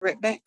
right back.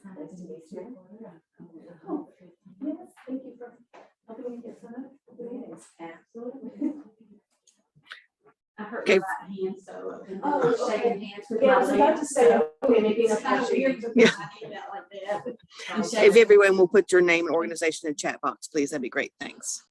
Nice to meet you. Oh, yes, thank you for helping me get some of the meetings. Absolutely. I hurt my Okay. right hand, so I've been Oh, okay. shaking hands with Yeah, I my was leg. about to say, okay, maybe It's not kind of weird that. because I do that like that. And so- If everyone will put your name and organization in the chat box, please, that'd be great. Thanks.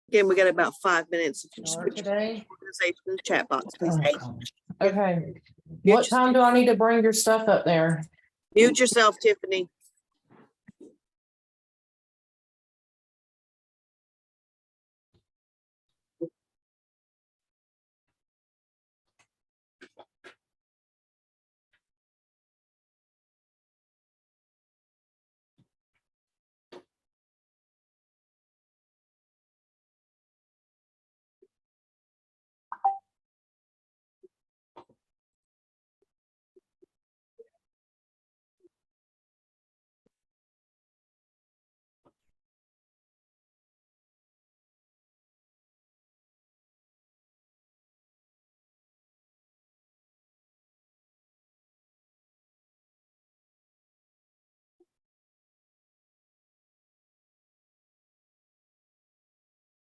Again, we got about 5 minutes. If you just put your Today. organization in the chat box, please. Hey, Okay, Mute what time do I need to bring your stuff up there? Mute yourself, Tiffany.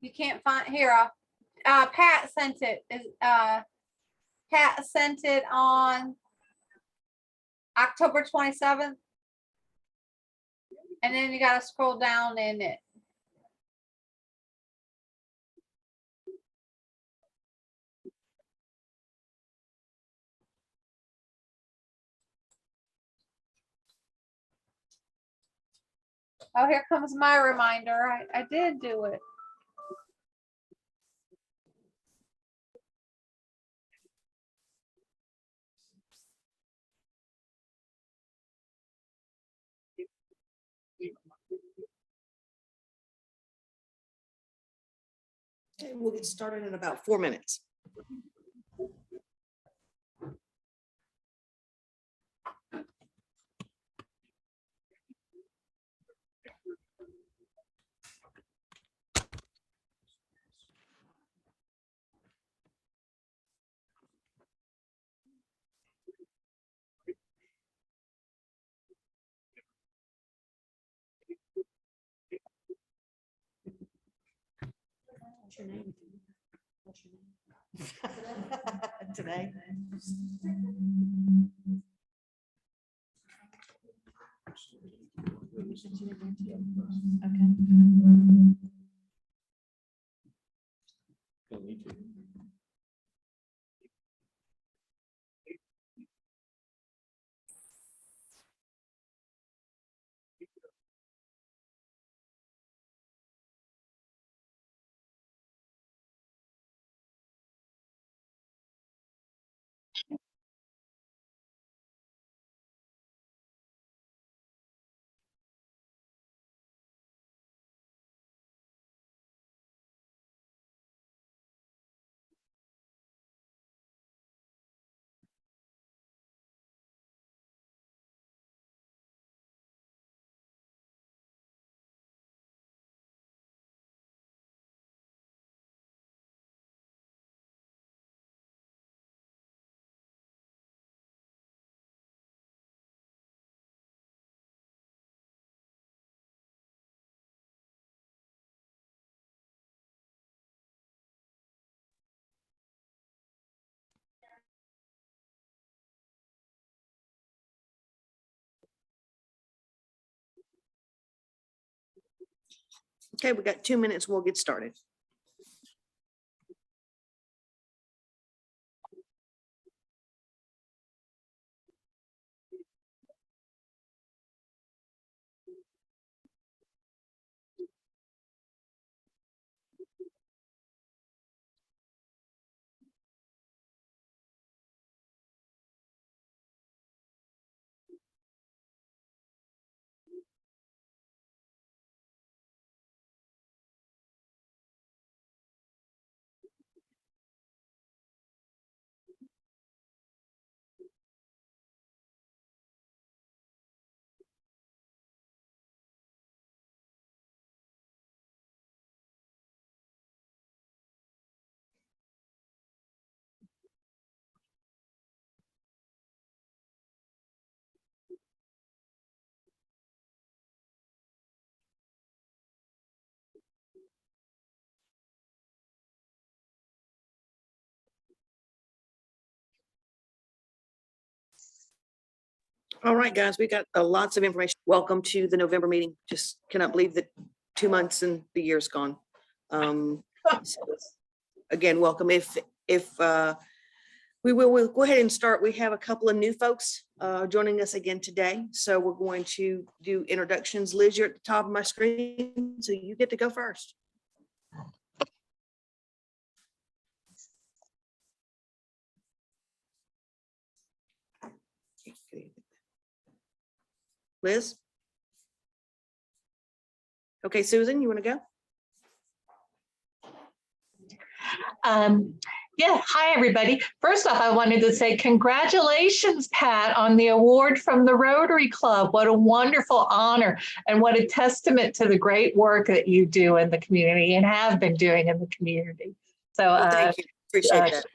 You can't find here. Pat sent it. Pat sent it on October 27th. And then you gotta scroll down in it. Oh, here comes my reminder. I did do it. Okay, we'll get started in about 4 minutes. What's your name? What's your name? Today. Okay, we got 2 minutes. We'll get started. All right, guys, we got lots of information. Welcome to the November meeting. Just cannot believe that 2 months and the year's gone. So, again, welcome. We'll go ahead and start. We have a couple of new folks joining us again today. So we're going to do introductions. Liz, you're at the top of my screen, so you get to go first. Liz? Okay, Susan, you want to go? Yeah, hi, everybody. First off, I wanted to say congratulations, Pat, on the award from the Rotary Club. What a wonderful honor and what a testament to the great work that you do in the community and have been doing in the community. So Well, thank you. Appreciate that.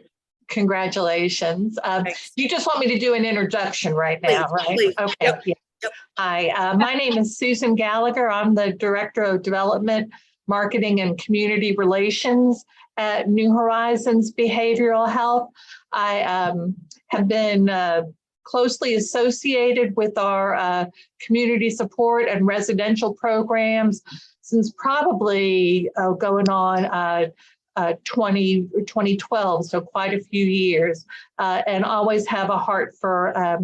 congratulations. Thanks. You just want me to do an introduction right now, Please, right? please. Okay. Yep, Yeah. yep. Hi, my name is Susan Gallagher. I'm the Director of Development Marketing and Community Relations at New Horizons Behavioral Health. I have been closely associated with our community support and residential programs since probably going on 2012, so quite a few years, and always have a heart for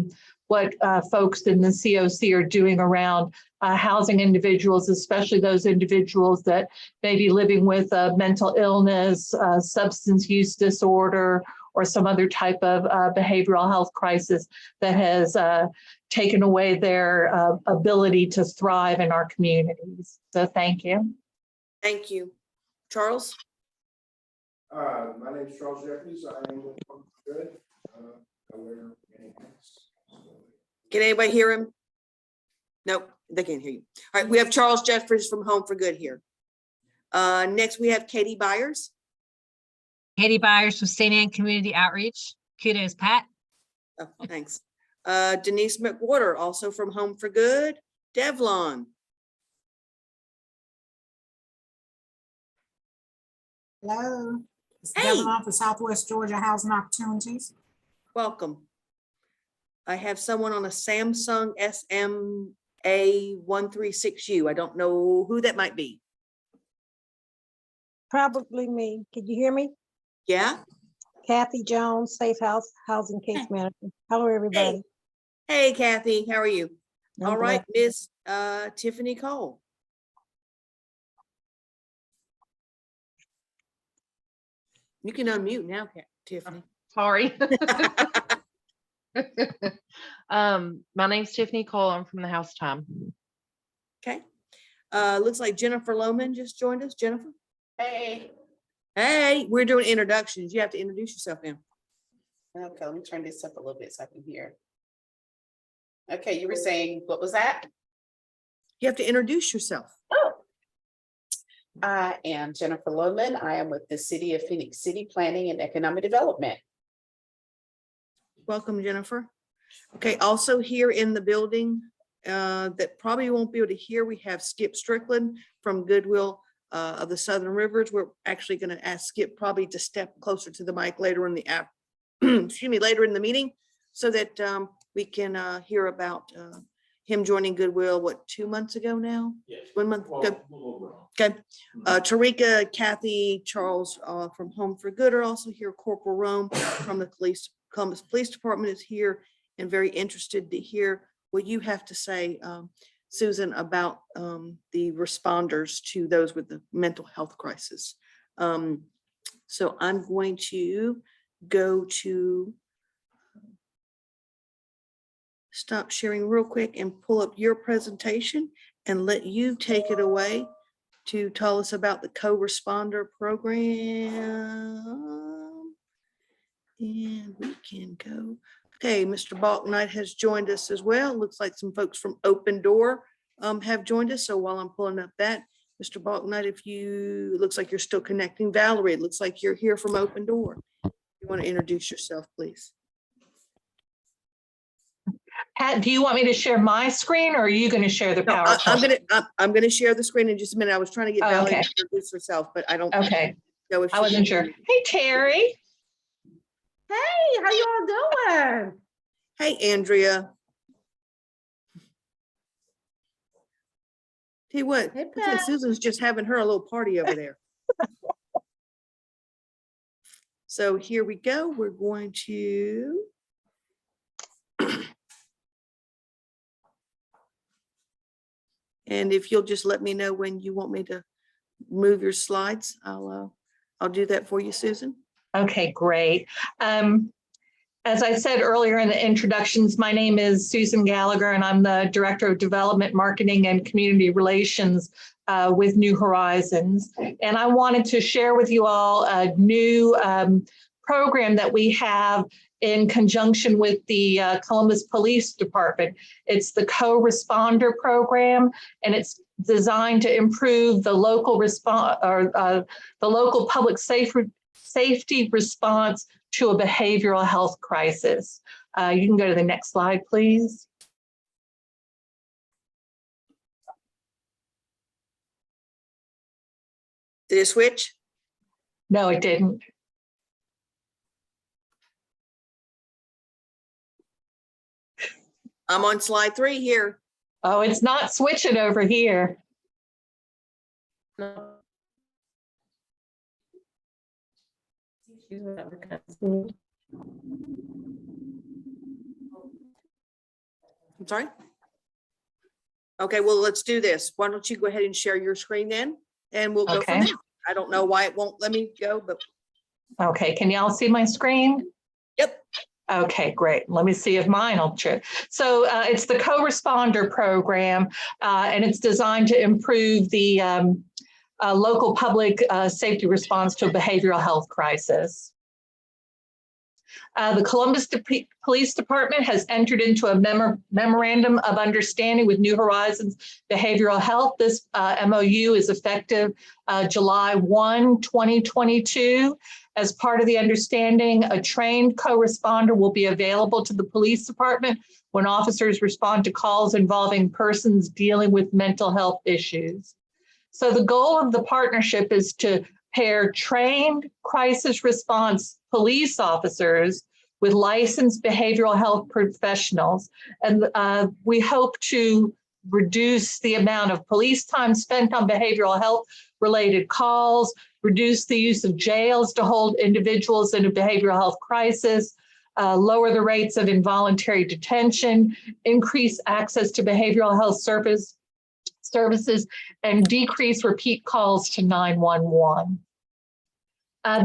what folks in the COC are doing around housing individuals, especially those individuals that may be living with a mental illness, substance use disorder, or some other type of behavioral health crisis that has taken away their ability to thrive in our communities. So thank you. Thank you. Charles? My name is Charles Jeffries. I am with Home for Good. I wear many hats. Can anybody hear him? Nope, they can't hear you. All right, we have Charles Jeffries from Home for Good here. Next, we have Katie Byers. Katie Byers from St. Anne Community Outreach. Kudos, Pat. Oh, thanks. Denise McWhorter, also from Home for Good. Devlon. Hello, it's Hey. Devlin for Southwest Georgia Housing Opportunities. Welcome. I have someone on a Samsung SMA136U. I don't know who that might be. Probably me. Could you hear me? Yeah? Kathy Jones, Safe House Housing Case Manager. Hello, everybody. Hey, Kathy, how are you? I'm All right, blessed. Miss Tiffany Cole. You can unmute now, Tiffany. Sorry. My name's Tiffany Cole. I'm from the House Time. Okay. Looks like Jennifer Lohman just joined us. Jennifer? Hey, Hey, we're doing introductions. You have to introduce yourself now. okay, let me turn this up a little bit so I can hear. Okay, you were saying, what was that? You have to introduce yourself. Oh. I am Jennifer Lohman. I am with the City of Phoenix City Planning and Economic Development. Welcome, Jennifer. Okay, also here in the building that probably won't be able to hear, we have Skip Strickland from Goodwill of the Southern Rivers. We're actually going to ask Skip probably to step closer to the mic later in the app, excuse me, later in the meeting, so that we can hear about him joining Goodwill, what, 2 months ago now? Yes. 1 month Well, ago. a little wrong. Okay. Tarika, Kathy, Charles from Home for Good are also here. Corporal Rome from the Columbus Police Department is here and very interested to hear what you have to say, Susan, about the responders to those with the mental health crisis. So I'm going to go to stop sharing real quick and pull up your presentation and let you take it away to tell us about the co-responder program. And we can go. Okay, Mr. Balknight has joined us as well. Looks like some folks from Open Door have joined us. So while I'm pulling up that, Mr. Balknight, if you, it looks like you're still connecting. Valerie, it looks like you're here from Open Door. You want to introduce yourself, please? Pat, do you want me to share my screen or are you going to share the No, PowerPoint? I'm gonna share the screen in just a minute. I was trying to get Oh, Valerie okay. to introduce herself, but I don't Okay, know if I she wasn't can. sure. Hey, Terry. Hey, how you all doing? Hey, Andrea. Tell you what, Hey, looks like Pat. Susan's just having her a little party over there. So here we go. We're going to. And if you'll just let me know when you want me to move your slides, I'll do that for you, Susan. Okay, great. As I said earlier in the introductions, my name is Susan Gallagher and I'm the Director of Development, Marketing and Community Relations with New Horizons. And I wanted to share with you all a new program that we have in conjunction with the Columbus Police Department. It's the Co-Responder Program, and it's designed to improve the local response or the local public safety response to a behavioral health crisis. You can go to the next slide, please. Did it switch? No, it didn't. I'm on slide 3 here. Oh, it's not switching over here. No. I'm sorry? Okay, well, let's do this. Why don't you go ahead and share your screen then? And we'll go from Okay. there. I don't know why it won't let me go, but Okay, can y'all see my screen? yep. Okay, great. Let me see if mine will trip. So it's the co-responder program, and it's designed to improve the local public safety response to a behavioral health crisis. The Columbus Police Department has entered into a memorandum of understanding with New Horizons Behavioral Health. This MOU is effective July 1, 2022. As part of the understanding, a trained co-responder will be available to the police department when officers respond to calls involving persons dealing with mental health issues. So the goal of the partnership is to pair trained crisis response police officers with licensed behavioral health professionals. And we hope to reduce the amount of police time spent on behavioral health related calls, reduce the use of jails to hold individuals in a behavioral health crisis, lower the rates of involuntary detention, increase access to behavioral health services, and decrease repeat calls to 911.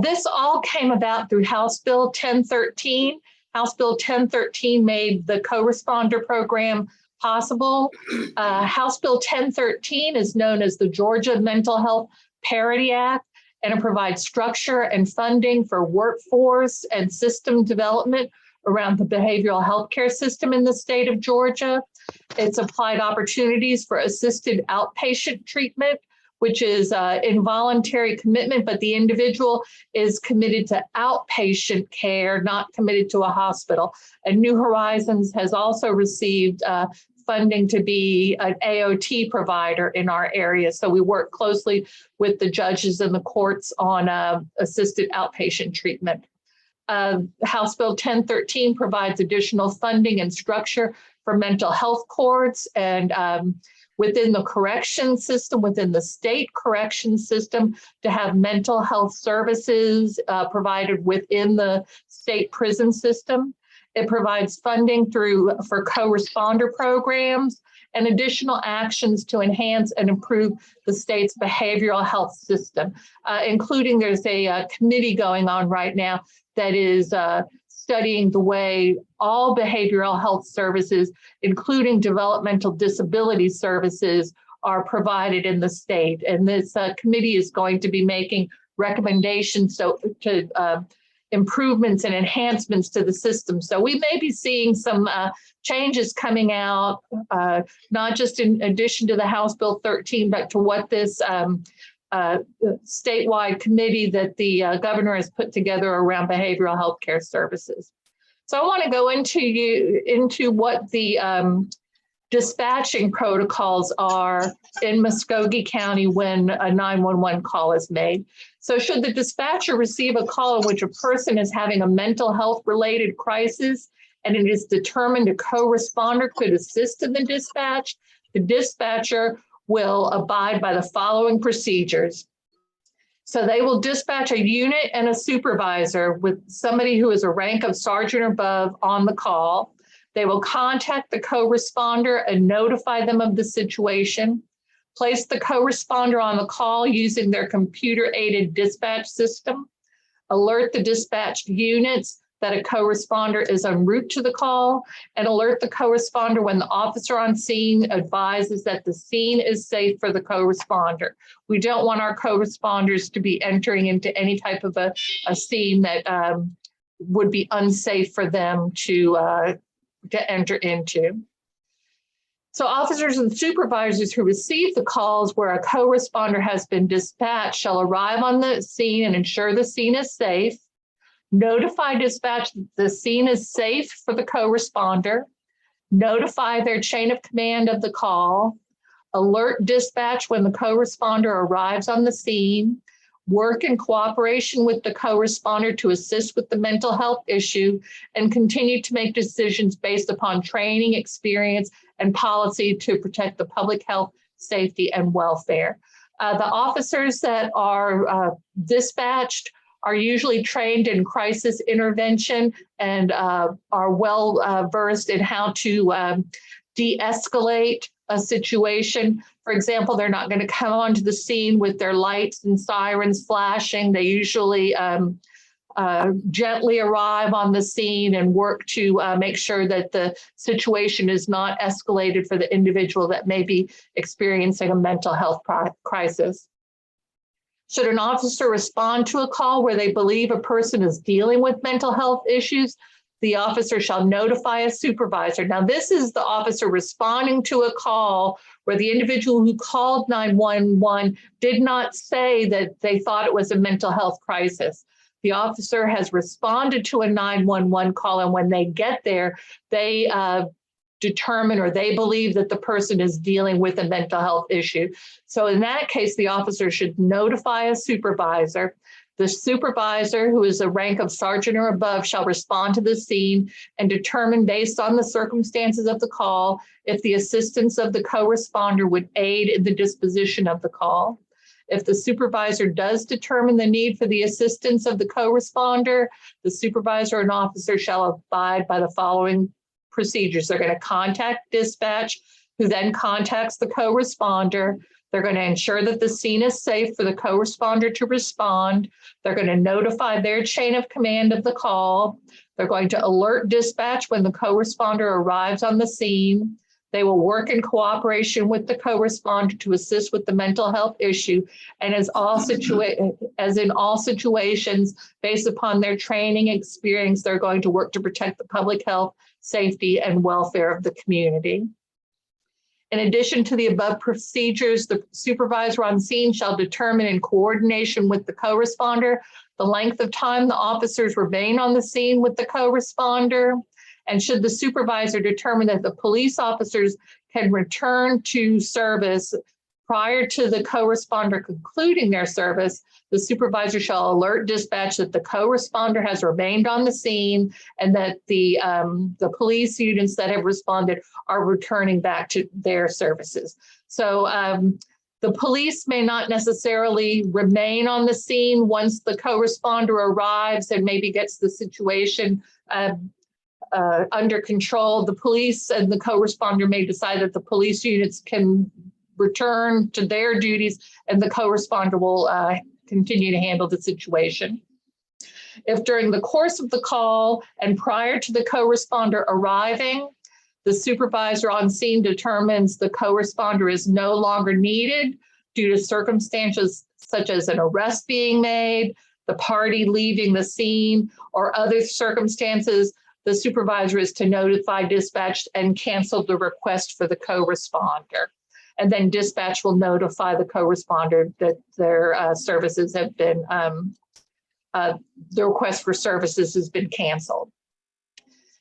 This all came about through House Bill 1013. House Bill 1013 made the co-responder program possible. House Bill 1013 is known as the Georgia Mental Health Parity Act, and it provides structure and funding for workforce and system development around the behavioral health care system in the state of Georgia. It's applied opportunities for assisted outpatient treatment, which is involuntary commitment, but the individual is committed to outpatient care, not committed to a hospital. And New Horizons has also received funding to be an AOT provider in our area. So we work closely with the judges and the courts on assisted outpatient treatment. House Bill 1013 provides additional funding and structure for mental health courts and within the correction system, within the state correction system, to have mental health services provided within the state prison system. It provides funding for co-responder programs and additional actions to enhance and improve the state's behavioral health system, including there's a committee going on right now that is studying the way all behavioral health services, including developmental disability services, are provided in the state. And this committee is going to be making recommendations to improvements and enhancements to the system. So we may be seeing some changes coming out, not just in addition to the House Bill 13, but to what this statewide committee that the governor has put together around behavioral health care services. So I want to go into what the dispatching protocols are in Muskogee County when a 911 call is made. So should the dispatcher receive a call in which a person is having a mental health related crisis and it is determined a co-responder could assist in the dispatch, the dispatcher will abide by the following procedures. So they will dispatch a unit and a supervisor with somebody who is a rank of sergeant or above on the call. They will contact the co-responder and notify them of the situation, place the co-responder on the call using their computer-aided dispatch system, alert the dispatched units that a co-responder is en route to the call, and alert the co-responder when the officer on scene advises that the scene is safe for the co-responder. We don't want our co-responders to be entering into any type of a scene that would be unsafe for them to enter into. So officers and supervisors who receive the calls where a co-responder has been dispatched shall arrive on the scene and ensure the scene is safe, notify dispatch that the scene is safe for the co-responder, notify their chain of command of the call, alert dispatch when the co-responder arrives on the scene, work in cooperation with the co-responder to assist with the mental health issue, and continue to make decisions based upon training, experience, and policy to protect the public health, safety, and welfare. The officers that are dispatched are usually trained in crisis intervention and are well versed in how to de-escalate a situation. For example, they're not going to come onto the scene with their lights and sirens flashing. They usually gently arrive on the scene and work to make sure that the situation is not escalated for the individual that may be experiencing a mental health crisis. Should an officer respond to a call where they believe a person is dealing with mental health issues, the officer shall notify a supervisor. Now, this is the officer responding to a call where the individual who called 911 did not say that they thought it was a mental health crisis. The officer has responded to a 911 call, and when they get there, they determine or they believe that the person is dealing with a mental health issue. So in that case, the officer should notify a supervisor. The supervisor, who is a rank of sergeant or above, shall respond to the scene and determine, based on the circumstances of the call, if the assistance of the co-responder would aid in the disposition of the call. If the supervisor does determine the need for the assistance of the co-responder, the supervisor and officer shall abide by the following procedures. They're going to contact dispatch, who then contacts the co-responder. They're going to ensure that the scene is safe for the co-responder to respond. They're going to notify their chain of command of the call. They're going to alert dispatch when the co-responder arrives on the scene. They will work in cooperation with the co-responder to assist with the mental health issue. And as in all situations, based upon their training experience, they're going to work to protect the public health, safety, and welfare of the community. In addition to the above procedures, the supervisor on scene shall determine, in coordination with the co-responder, the length of time the officers remain on the scene with the co-responder. And should the supervisor determine that the police officers can return to service prior to the co-responder concluding their service, the supervisor shall alert dispatch that the co-responder has remained on the scene and that the police units that have responded are returning back to their services. So the police may not necessarily remain on the scene once the co-responder arrives and maybe gets the situation under control. The police and the co-responder may decide that the police units can return to their duties and the co-responder will continue to handle the situation. If during the course of the call and prior to the co-responder arriving, the supervisor on scene determines the co-responder is no longer needed due to circumstances such as an arrest being made, the party leaving the scene, or other circumstances, the supervisor is to notify dispatch and cancel the request for the co-responder. And then dispatch will notify the co-responder that their services have been, the request for services has been canceled.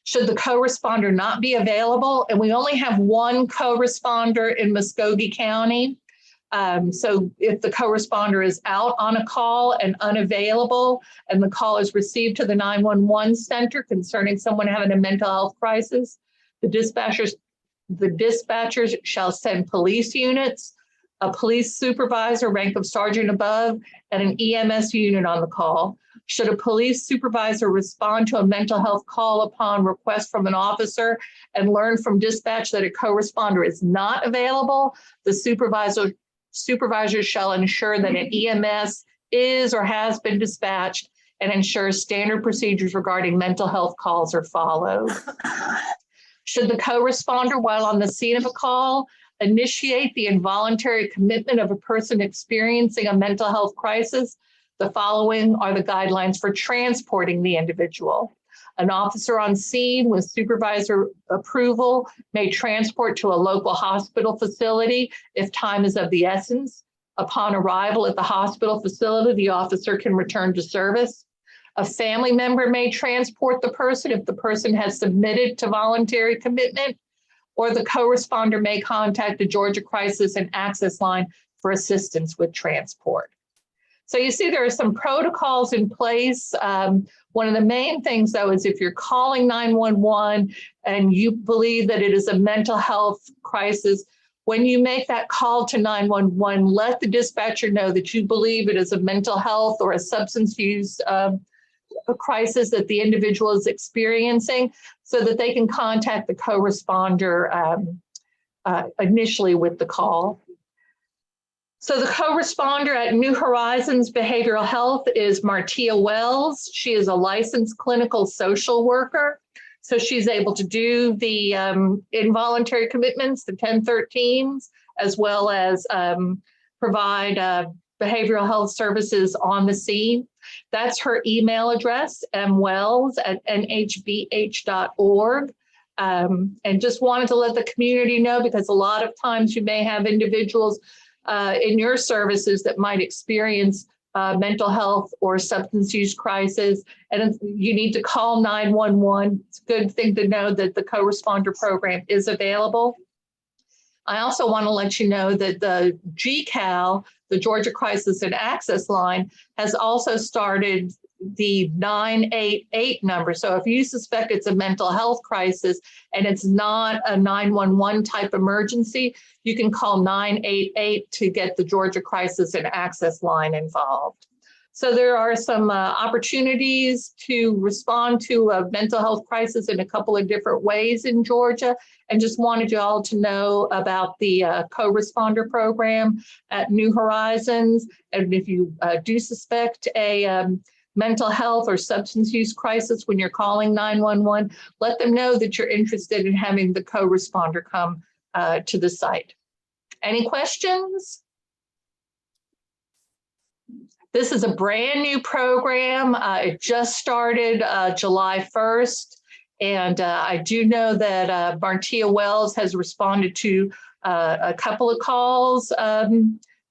Should the co-responder not be available, and we only have one co-responder in Muskogee County, so if the co-responder is out on a call and unavailable, and the call is received to the 911 center concerning someone having a mental health crisis, the dispatchers shall send police units, a police supervisor, rank of sergeant above, and an EMS unit on the call. Should a police supervisor respond to a mental health call upon request from an officer and learn from dispatch that a co-responder is not available, the supervisor shall ensure that an EMS is or has been dispatched and ensure standard procedures regarding mental health calls are followed. Should the co-responder, while on the scene of a call, initiate the involuntary commitment of a person experiencing a mental health crisis, the following are the guidelines for transporting the individual. An officer on scene with supervisor approval may transport to a local hospital facility if time is of the essence. Upon arrival at the hospital facility, the officer can return to service. A family member may transport the person if the person has submitted to voluntary commitment, or the co-responder may contact the Georgia Crisis and Access Line for assistance with transport. So you see there are some protocols in place. One of the main things, though, is if you're calling 911 and you believe that it is a mental health crisis, when you make that call to 911, let the dispatcher know that you believe it is a mental health or a substance use a crisis that the individual is experiencing, so that they can contact the co-responder initially with the call. So the co-responder at New Horizons Behavioral Health is Martia Wells. She is a licensed clinical social worker. So she's able to do the involuntary commitments, the 1013s, as well as provide behavioral health services on the scene. That's her email address, mwells@nhbh.org. And just wanted to let the community know, because a lot of times you may have individuals in your services that might experience mental health or substance use crisis, and you need to call 911. It's a good thing to know that the co-responder program is available. I also want to let you know that the GCAL, the Georgia Crisis and Access Line, has also started the 988 number. So if you suspect it's a mental health crisis and it's not a 911 type emergency, you can call 988 to get the Georgia Crisis and Access Line involved. So there are some opportunities to respond to a mental health crisis in a couple of different ways in Georgia, and just wanted you all to know about the co-responder program at New Horizons. And if you do suspect a mental health or substance use crisis when you're calling 911, let them know that you're interested in having the co-responder come to the site. Any questions? This is a brand new program. It just started July 1st. And I do know that Martia Wells has responded to a couple of calls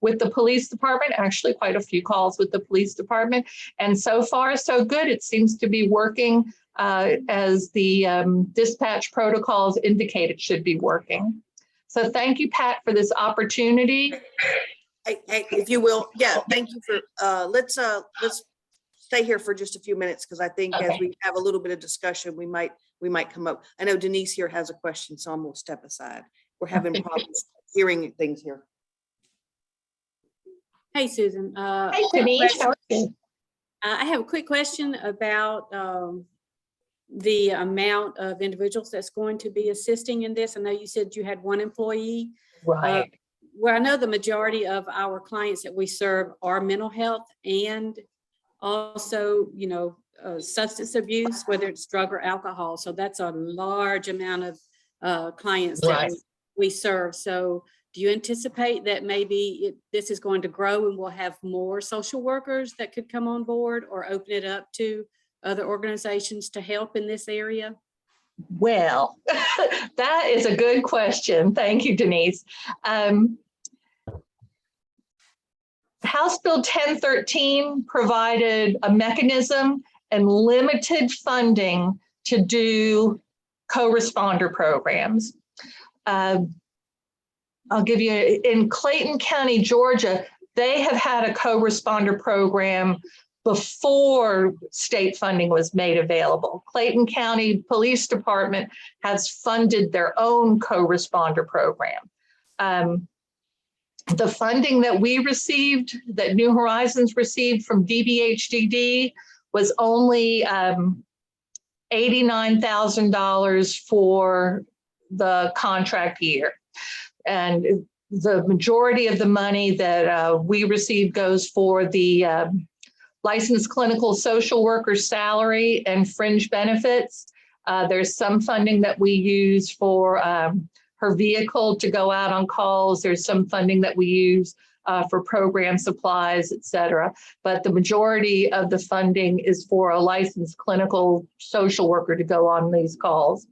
with the police department, actually quite a few calls with the police department. And so far, so good. It seems to be working as the dispatch protocols indicate it should be working. So thank you, Pat, for this opportunity. Hey, if you will, yeah, thank you for, let's stay here for just a few minutes, because I think as we have a little bit of discussion, we might come up. I know Denise here has a question, so I'm gonna step aside. We're having problems hearing things here. Hey, Susan. Hey, Denise. How are you? I have a quick question about the amount of individuals that's going to be assisting in this. I know you said you had one employee. Right. Where I know the majority of our clients that we serve are mental health and also, substance abuse, whether it's drug or alcohol. So that's a large amount of clients that we serve. So do you anticipate that maybe this is going to grow and we'll have more social workers that could come on board, or open it up to other organizations to help in this area? Well, that is a good question. Thank you, Denise. House Bill 1013 provided a mechanism and limited funding to do co-responder programs. I'll give you, in Clayton County, Georgia, they have had a co-responder program before state funding was made available. Clayton County Police Department has funded their own co-responder program. The funding that we received, that New Horizons received from DBHDD, was only $89,000 for the contract year. And the majority of the money that we receive goes for the licensed clinical social worker salary and fringe benefits. There's some funding that we use for her vehicle to go out on calls. There's some funding that we use for program supplies, et cetera. But the majority of the funding is for a licensed clinical social worker to go on these calls.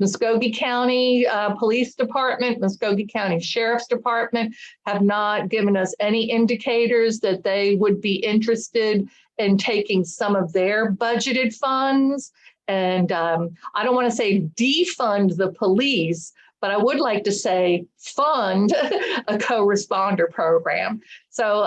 Muskogee County Police Department, Muskogee County Sheriff's Department have not given us any indicators that they would be interested in taking some of their budgeted funds. And I don't want to say defund the police, but I would like to say fund a co-responder program. So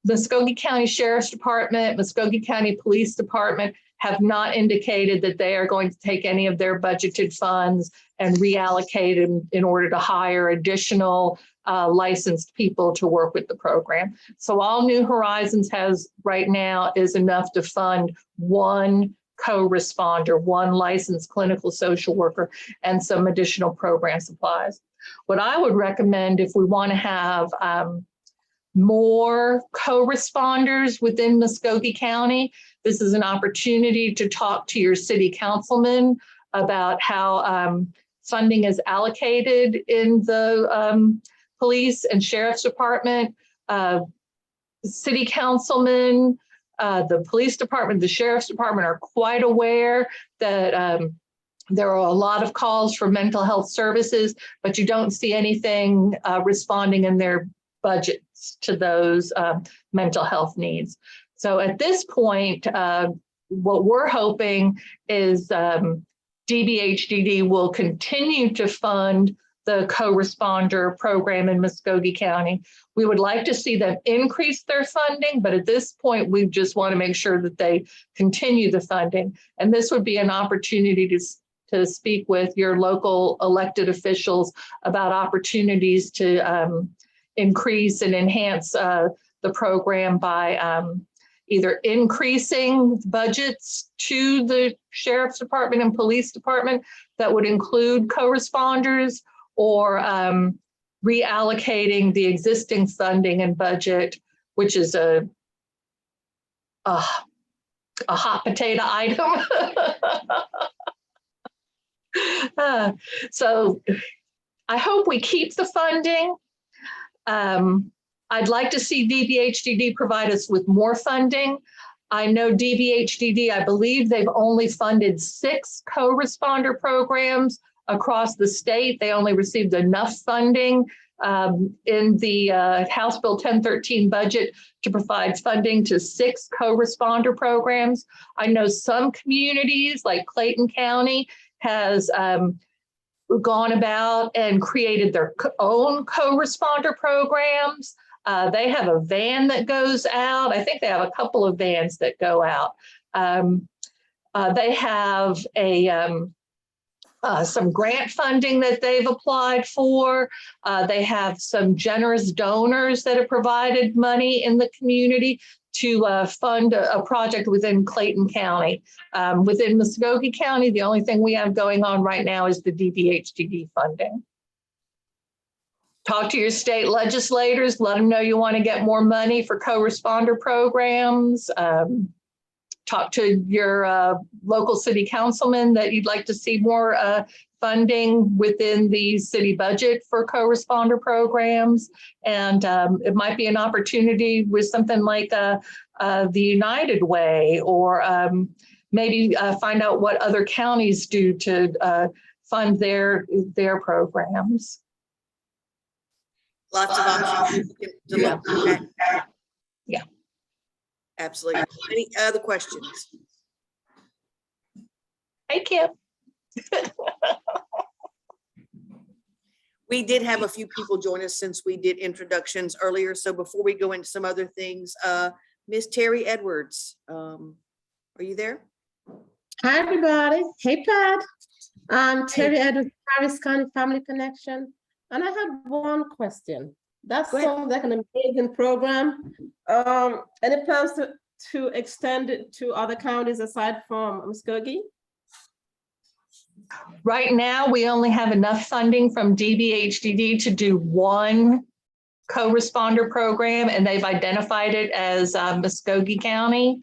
Muskogee County Sheriff's Department, Muskogee County Police Department have not indicated that they are going to take any of their budgeted funds and reallocate them in order to hire additional licensed people to work with the program. So all New Horizons has right now is enough to fund one co-responder, one licensed clinical social worker, and some additional program supplies. What I would recommend if we want to have more co-responders within Muskogee County, this is an opportunity to talk to your city councilman about how funding is allocated in the police and sheriff's department. City councilmen, the police department, the sheriff's department are quite aware that there are a lot of calls for mental health services, but you don't see anything responding in their budgets to those mental health needs. So at this point, what we're hoping is DBHDD will continue to fund the co-responder program in Muskogee County. We would like to see them increase their funding, but at this point, we just want to make sure that they continue the funding. And this would be an opportunity to speak with your local elected officials about opportunities to increase and enhance the program by either increasing budgets to the sheriff's department and police department that would include co-responders, or reallocating the existing funding and budget, which is a hot potato item. So I hope we keep the funding. I'd like to see DBHDD provide us with more funding. I know DBHDD, I believe they've only funded 6 co-responder programs across the state. They only received enough funding in the House Bill 1013 budget to provide funding to 6 co-responder programs. I know some communities like Clayton County has gone about and created their own co-responder programs. They have a van that goes out. I think they have a couple of vans that go out. They have some grant funding that they've applied for. They have some generous donors that have provided money in the community to fund a project within Clayton County. Within Muskogee County, the only thing we have going on right now is the DBHDD funding. Talk to your state legislators, let them know you want to get more money for co-responder programs. Talk to your local city councilman that you'd like to see more funding within the city budget for co-responder programs. And it might be an opportunity with something like the United Way, or maybe find out what other counties do to fund their programs. Lots of options to look at. Yeah. Absolutely. Any other questions? Hey, Kim. We did have a few people join us since we did introductions earlier. So before we go into some other things, Ms. Terry Edwards, are you there? Hi, everybody. Hey, Pat. I'm Terry Edwards, Harris County Family Connection. And I have one question. That sounds like an amazing program. Any plans to extend it to other counties aside from Muskogee? Right now, we only have enough funding from DBHDD to do one co-responder program, and they've identified it as Muskogee County.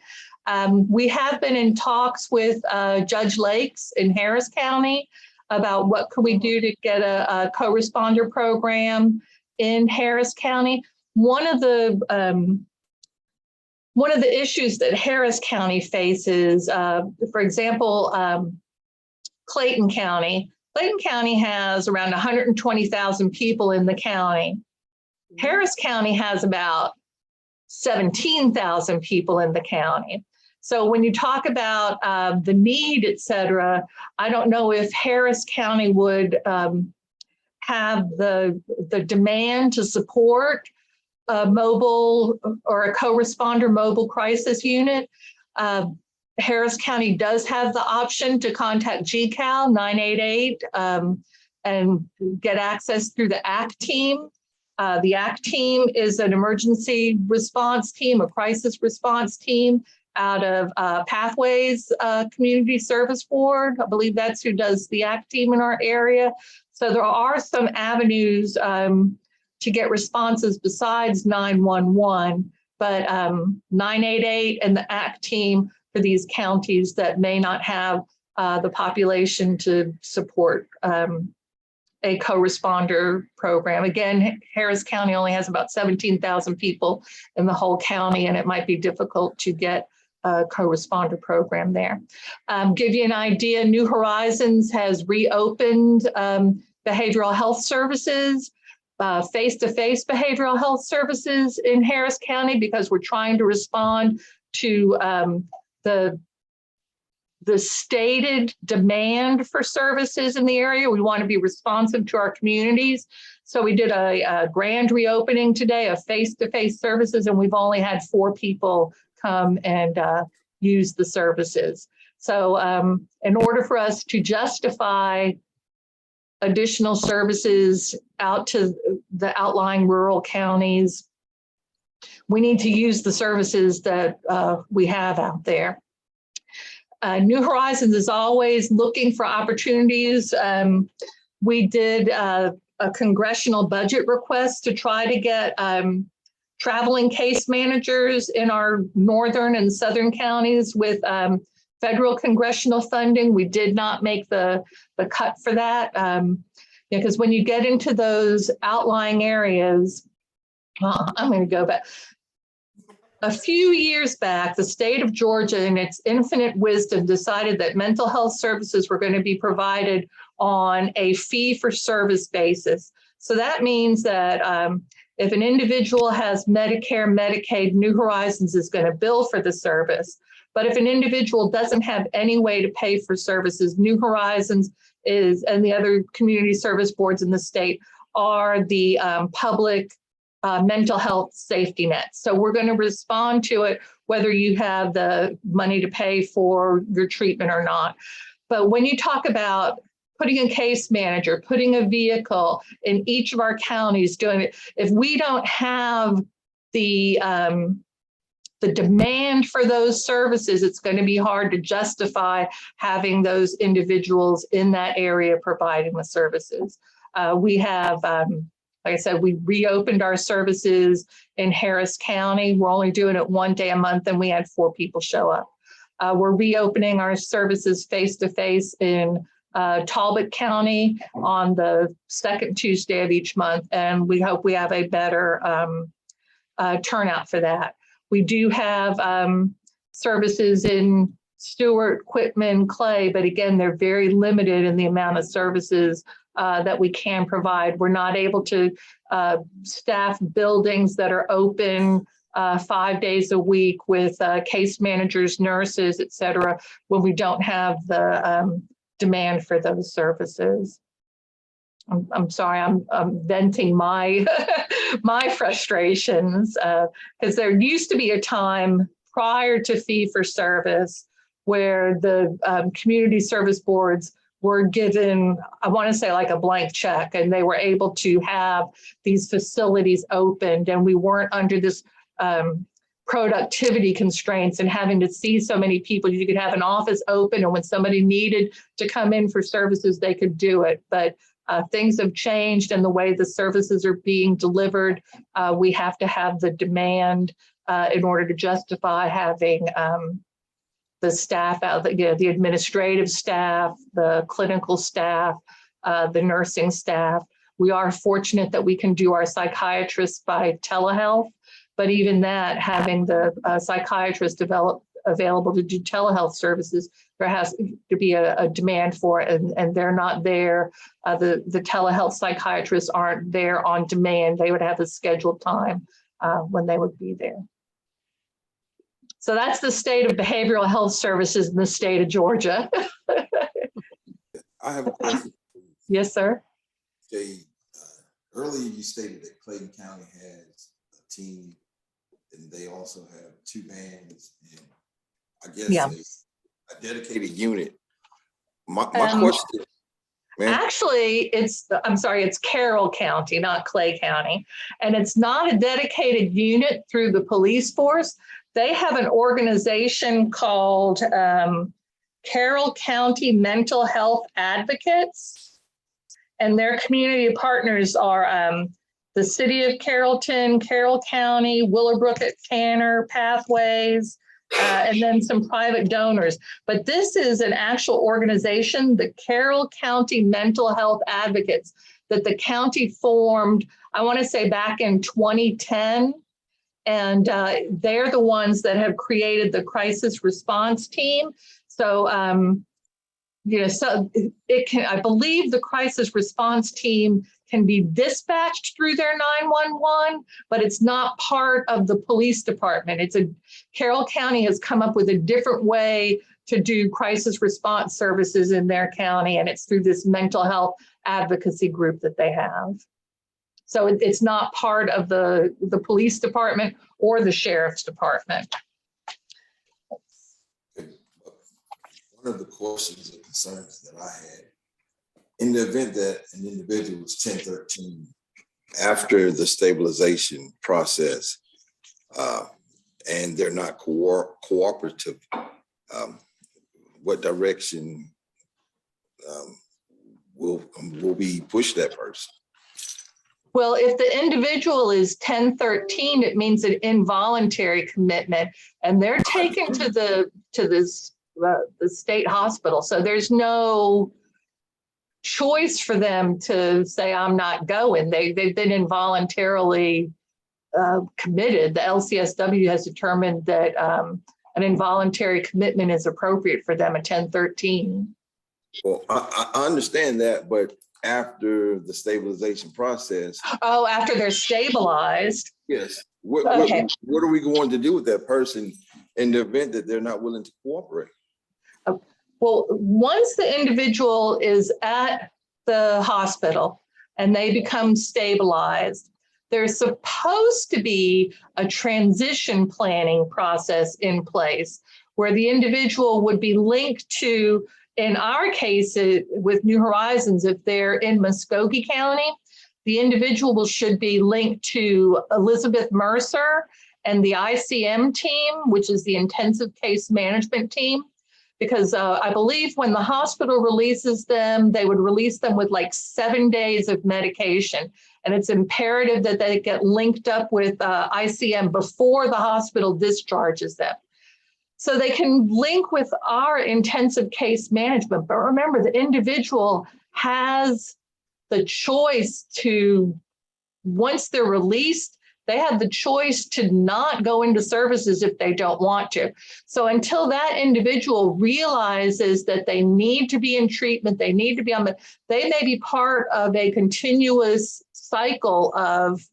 We have been in talks with Judge Lakes in Harris County about what could we do to get a co-responder program in Harris County. One of the issues that Harris County faces, for example, Clayton County. Clayton County has around 120,000 people in the county. Harris County has about 17,000 people in the county. So when you talk about the need, et cetera, I don't know if Harris County would have the demand to support a mobile or a co-responder mobile crisis unit. Harris County does have the option to contact GCAL 988 and get access through the ACT team. The ACT team is an emergency response team, a crisis response team out of Pathways Community Service Board. I believe that's who does the ACT team in our area. So there are some avenues to get responses besides 911, but 988 and the ACT team for these counties that may not have the population to support a co-responder program. Again, Harris County only has about 17,000 people in the whole county, and it might be difficult to get a co-responder program there. Give you an idea, New Horizons has reopened behavioral health services, face-to-face behavioral health services in Harris County, because we're trying to respond to the stated demand for services in the area. We want to be responsive to our communities. So we did a grand reopening today of face-to-face services, and we've only had 4 people come and use the services. So in order for us to justify additional services out to the outlying rural counties, we need to use the services that we have out there. New Horizons is always looking for opportunities. We did a congressional budget request to try to get traveling case managers in our northern and southern counties with federal congressional funding. We did not make the cut for that because when you get into those outlying areas, I'm going to go back. A few years back, the state of Georgia, in its infinite wisdom, decided that mental health services were going to be provided on a fee-for-service basis. So that means that if an individual has Medicare, Medicaid, New Horizons is going to bill for the service. But if an individual doesn't have any way to pay for services, New Horizons is, and the other community service boards in the state are the public mental health safety net. So we're going to respond to it whether you have the money to pay for your treatment or not. But when you talk about putting a case manager, putting a vehicle in each of our counties, doing it, if we don't have the demand for those services, it's going to be hard to justify having those individuals in that area providing the services. We have like I said, we reopened our services in Harris County. We're only doing it 1 day a month, and we had 4 people show up. We're reopening our services face-to-face in Talbot County on the 2nd Tuesday of each month, and we hope we have a better turnout for that. We do have services in Stewart, Quitman, Clay, but again, they're very limited in the amount of services that we can provide. We're not able to staff buildings that are open 5 days a week with case managers, nurses, et cetera, when we don't have the demand for those services. I'm sorry, I'm venting my my frustrations because there used to be a time prior to fee for service where the community service boards were given, I want to say like a blank check, and they were able to have these facilities opened, and we weren't under this productivity constraints and having to see so many people. You could have an office open, and when somebody needed to come in for services, they could do it. But things have changed, and the way the services are being delivered, we have to have the demand in order to justify having the staff out, the administrative staff, the clinical staff, the nursing staff. We are fortunate that we can do our psychiatrists by telehealth, but even that, having the psychiatrist available to do telehealth services, there has to be a demand for it, and they're not there. The telehealth psychiatrists aren't there on demand. They would have a scheduled time when they would be there. So that's the state of behavioral health services in the state of Georgia. I have a question. Yes, sir. Jay, earlier you stated that Clayton County has team, and they also have 2 bands, and I guess Yeah. a dedicated unit. My Um, question, ma'am, Actually, it's Carroll County, not Clay County. And it's not a dedicated unit through the police force. They have an organization called Carroll County Mental Health Advocates. And their community partners are the city of Carrollton, Carroll County, Willowbrook at Tanner, Pathways, and then some private donors. But this is an actual organization, the Carroll County Mental Health Advocates, that the county formed, I want to say back in 2010. And they're the ones that have created the crisis response team. So, so it can, I believe the crisis response team can be dispatched through their 911, but it's not part of the police department. Carroll County has come up with a different way to do crisis response services in their county, and it's through this mental health advocacy group that they have. So it's not part of the police department or the sheriff's department. one of the questions or concerns that I had, in the event that an individual was 1013 after the stabilization process, and they're not cooperative, what direction will we push that person? Well, if the individual is 1013, it means an involuntary commitment, and they're taken to the state hospital. So there's no choice for them to say, I'm not going. They've been involuntarily committed. The LCSW has determined that an involuntary commitment is appropriate for them at 1013. Well, I understand that, but after the stabilization process. Oh, after they're stabilized. Yes. What are we going to do with that person in the event that they're not willing to cooperate? Well, once the individual is at the hospital and they become stabilized, there's supposed to be a transition planning process in place where the individual would be linked to, in our case with New Horizons, if they're in Muskogee County, the individual should be linked to Elizabeth Mercer and the ICM team, which is the intensive case management team. Because I believe when the hospital releases them, they would release them with like 7 days of medication. And it's imperative that they get linked up with ICM before the hospital discharges them. So they can link with our intensive case management. But remember, the individual has the choice to, once they're released, they have the choice to not go into services if they don't want to. So until that individual realizes that they need to be in treatment, they need to be on they may be part of a continuous cycle of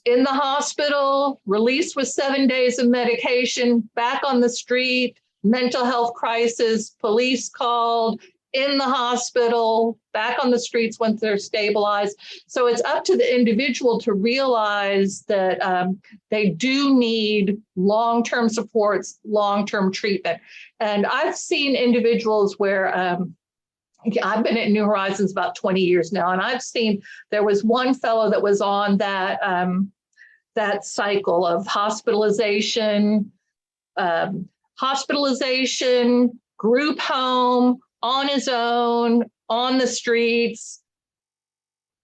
in the hospital, released with 7 days of medication, back on the street, mental health crisis, police called, in the hospital, back on the streets once they're stabilized. So it's up to the individual to realize that they do need long-term supports, long-term treatment. And I've seen individuals where I've been at New Horizons about 20 years now, and I've seen there was one fellow that was on that that cycle of hospitalization, group home, on his own, on the streets,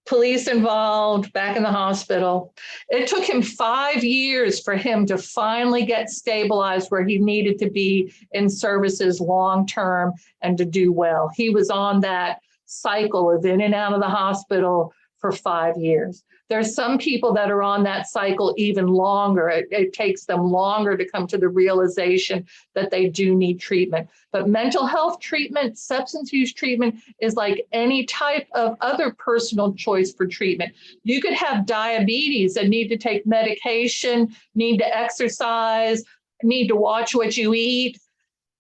police involved, back in the hospital. It took him 5 years for him to finally get stabilized where he needed to be in services long-term and to do well. He was on that cycle of in and out of the hospital for 5 years. There's some people that are on that cycle even longer. It takes them longer to come to the realization that they do need treatment. But mental health treatment, substance use treatment is like any type of other personal choice for treatment. You could have diabetes and need to take medication, need to exercise, need to watch what you eat.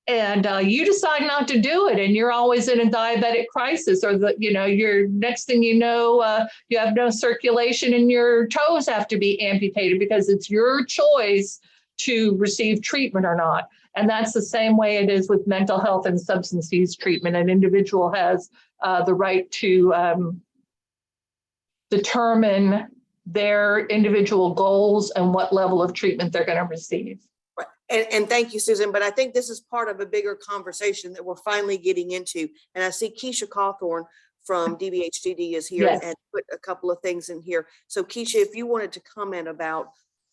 And you decide not to do it, and you're always in a diabetic crisis, or you're next thing you know, you have no circulation and your toes have to be amputated because it's your choice to receive treatment or not. And that's the same way it is with mental health and substance use treatment. An individual has the right to determine their individual goals and what level of treatment they're going to receive. And thank you, Susan, but I think this is part of a bigger conversation that we're finally getting into. And I see Keisha Cawthorn from DBHDD is here Yes. and put a couple of things in here. So Keisha, if you wanted to comment about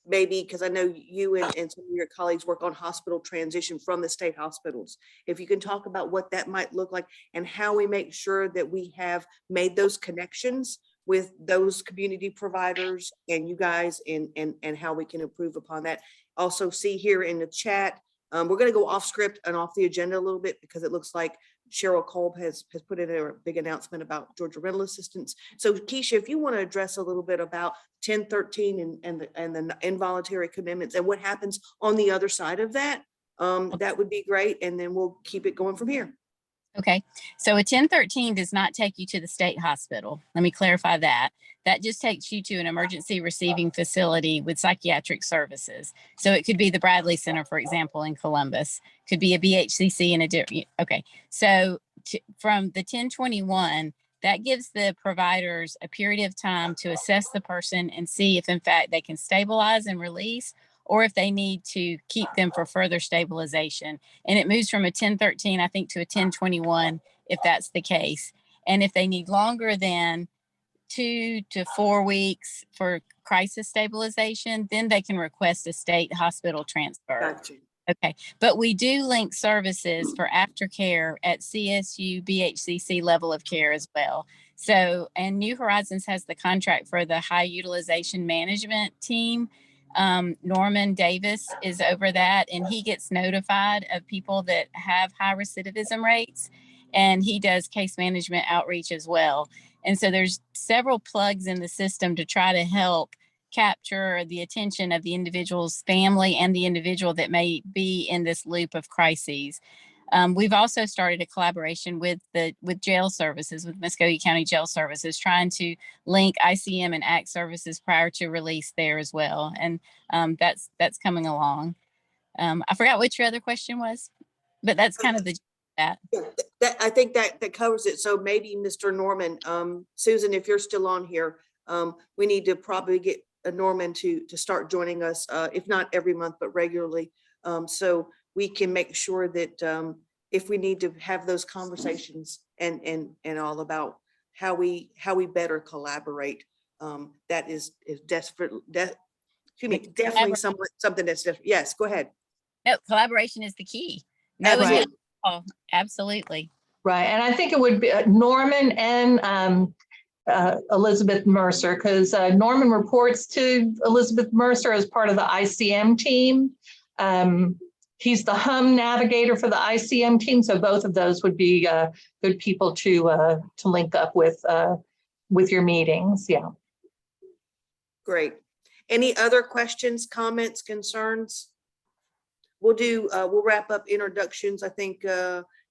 maybe, because I know you and some of your colleagues work on hospital transition from the state hospitals. If you can talk about what that might look like and how we make sure that we have made those connections with those community providers and you guys and how we can improve upon that. Also see here in the chat, we're going to go off script and off the agenda a little bit because it looks like Cheryl Kolb has put in a big announcement about Georgia rental assistance. So Keisha, if you want to address a little bit about 1013 and the involuntary commitments and what happens on the other side of that, that would be great. And then we'll keep it going from here. Okay, so a 1013 does not take you to the state hospital. Let me clarify that. That just takes you to an emergency receiving facility with psychiatric services. So it could be the Bradley Center, for example, in Columbus, could be a BHCC in a different, okay. So from the 1021, that gives the providers a period of time to assess the person and see if in fact they can stabilize and release, or if they need to keep them for further stabilization. And it moves from a 1013, I think, to a 1021, if that's the case. And if they need longer than 2 to 4 weeks for crisis stabilization, then they can request a state hospital transfer. Gotcha. Okay, but we do link services for aftercare at CSU BHCC level of care as well. So, and New Horizons has the contract for the high utilization management team. Norman Davis is over that, and he gets notified of people that have high recidivism rates, and he does case management outreach as well. And so there's several plugs in the system to try to help capture the attention of the individual's family and the individual that may be in this loop of crises. We've also started a collaboration with jail services, with Muskogee County Jail Services, trying to link ICM and ACT services prior to release there as well. And that's coming along. I forgot what your other question was, but that's kind of the that. Yeah, I think that covers it. So maybe Mr. Norman, Susan, if you're still on here, we need to probably get Norman to start joining us, if not every month, but regularly. So we can make sure that if we need to have those conversations and all about how we better collaborate, that is definitely something that's different. Yes, go ahead. No, collaboration is the key. No, Absolutely. Oh, absolutely. Right, and I think it would be Norman and Elizabeth Mercer, because Norman reports to Elizabeth Mercer as part of the ICM team. He's the HUM navigator for the ICM team, so both of those would be good people to link up with your meetings. Yeah. Great. Any other questions, comments, concerns? We'll wrap up introductions. I think